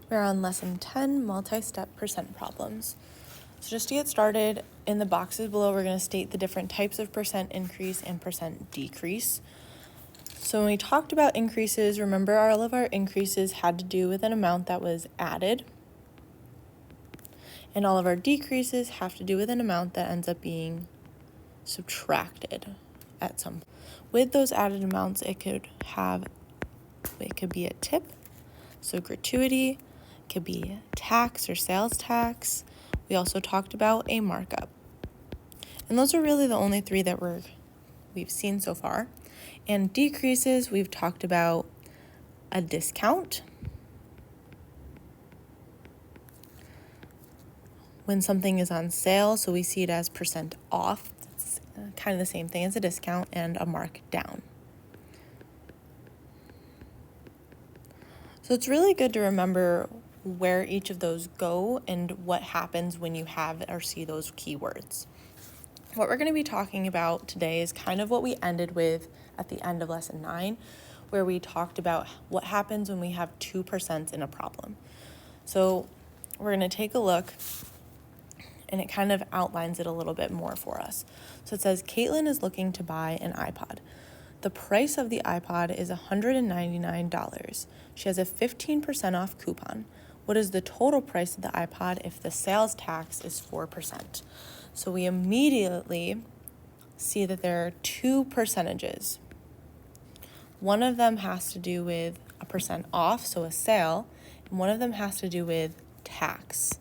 We're on lesson 10, multi-step percent problems. So just to get started, in the boxes below, we're going to state the different types of percent increase and percent decrease. So when we talked about increases, remember all of our increases had to do with an amount that was added. And all of our decreases have to do with an amount that ends up being subtracted at some point. With those added amounts, it could be a tip, so gratuity, it could be tax or sales tax. We also talked about a markup. And those are really the only three that we've seen so far. And decreases, we've talked about a discount, when something is on sale, so we see it as percent off. It's kind of the same thing as a discount, and a markdown. So it's really good to remember where each of those go and what happens when you have or see those keywords. What we're going to be talking about today is kind of what we ended with at the end of lesson 9, where we talked about what happens when we have 2% in a problem. So we're going to take a look, and it kind of outlines it a little bit more for us. So it says, Caitlin is looking to buy an iPod. The price of the iPod is $199. She has a 15% off coupon. What is the total price of the iPod if the sales tax is 4%? So we immediately see that there are two percentages. One of them has to do with a percent off, so a sale, and one of them has to do with tax.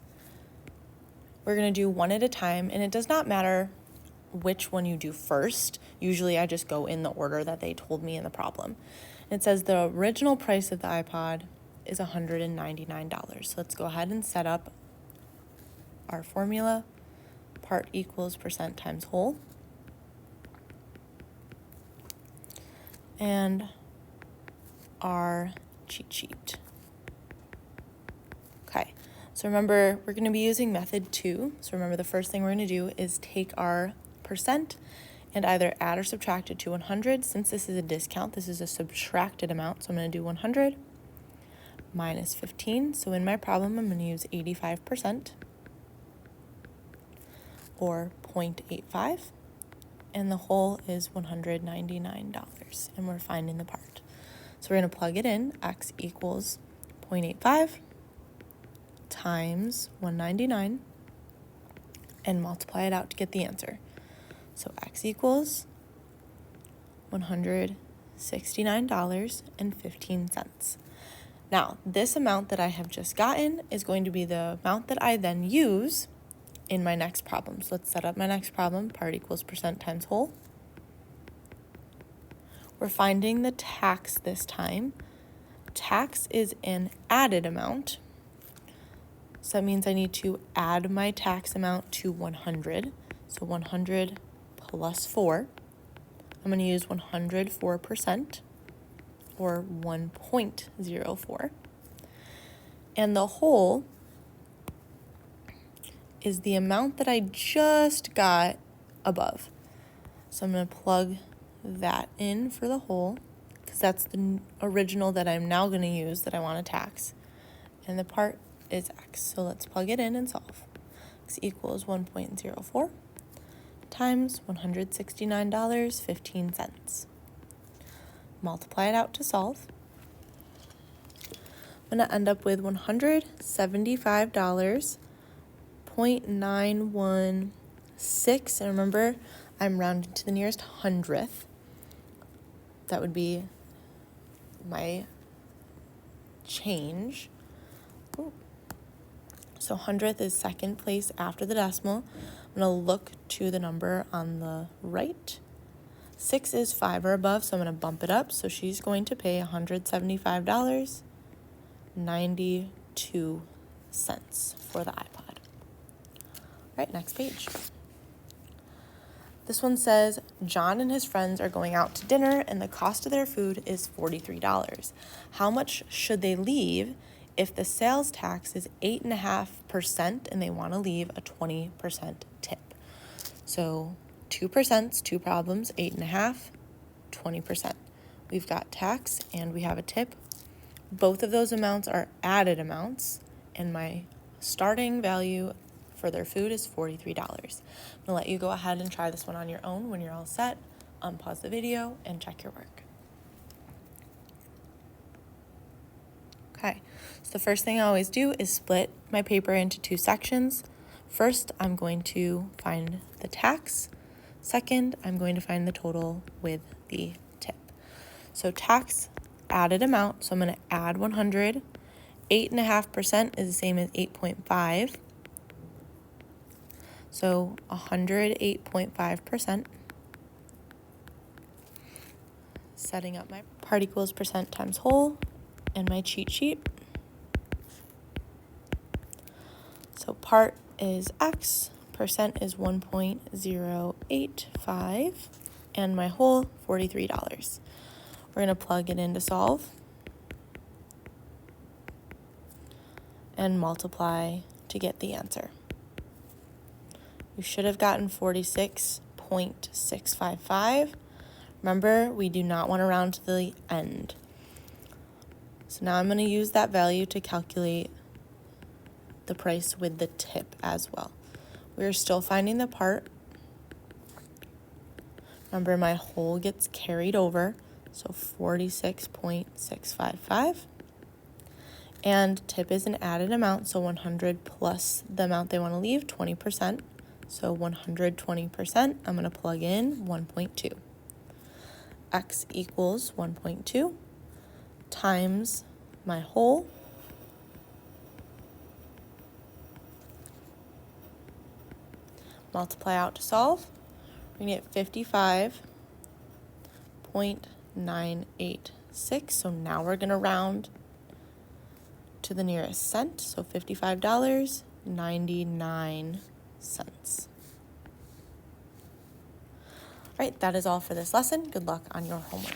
We're going to do one at a time, and it does not matter which one you do first. Usually I just go in the order that they told me in the problem. And it says the original price of the iPod is $199. So let's go ahead and set up our formula. Part equals percent times whole. And our cheat sheet. Okay, so remember, we're going to be using method 2. So remember, the first thing we're going to do is take our percent and either add or subtract it to 100. Since this is a discount, this is a subtracted amount. So I'm going to do 100 minus 15. So in my problem, I'm going to use 85%, or 0.85. And the whole is $199. And we're finding the part. So we're going to plug it in. X equals 0.85 times 199 and multiply it out to get the answer. So X equals $169.15. Now, this amount that I have just gotten is going to be the amount that I then use in my next problem. So let's set up my next problem. Part equals percent times whole. We're finding the tax this time. Tax is an added amount. So that means I need to add my tax amount to 100. So 100 plus 4. I'm going to use 104%, or 1.04. And the whole is the amount that I just got above. So I'm going to plug that in for the whole, because that's the original that I'm now going to use that I want to tax. And the part is X. So let's plug it in and solve. X equals 1.04 times $169.15. Multiply it out to solve. I'm going to end up with $175.916. And remember, I'm rounding to the nearest hundredth. That would be my change. Ooh. So hundredth is second place after the decimal. I'm going to look to the number on the right. 6 is 5 or above, so I'm going to bump it up. So she's going to pay $175.92 for the iPod. All right, next page. This one says, John and his friends are going out to dinner and the cost of their food is $43. How much should they leave if the sales tax is 8.5% and they want to leave a 20% tip? So 2%, two problems, 8.5, 20%. We've got tax and we have a tip. Both of those amounts are added amounts, and my starting value for their food is $43. I'm gonna let you go ahead and try this one on your own. When you're all set, unpause the video and check your work. Okay, so the first thing I always do is split my paper into two sections. First, I'm going to find the tax. Second, I'm going to find the total with the tip. So tax added amount, so I'm going to add 100. 8.5% is the same as 8.5. So 108.5%. Setting up my part equals percent times whole and my cheat sheet. So part is X, percent is 1.085, and my whole $43. We're going to plug it in to solve and multiply to get the answer. You should have gotten 46.655. Remember, we do not want to round to the end. So now I'm going to use that value to calculate the price with the tip as well. We're still finding the part. Remember, my whole gets carried over, so 46.655. And tip is an added amount, so 100 plus the amount they want to leave, 20%. So 120%, I'm going to plug in 1.2. X equals 1.2 times my whole, multiply out to solve. We're going to get 55.986. So now we're going to round to the nearest cent. So $55.99. All right, that is all for this lesson. Good luck on your homework.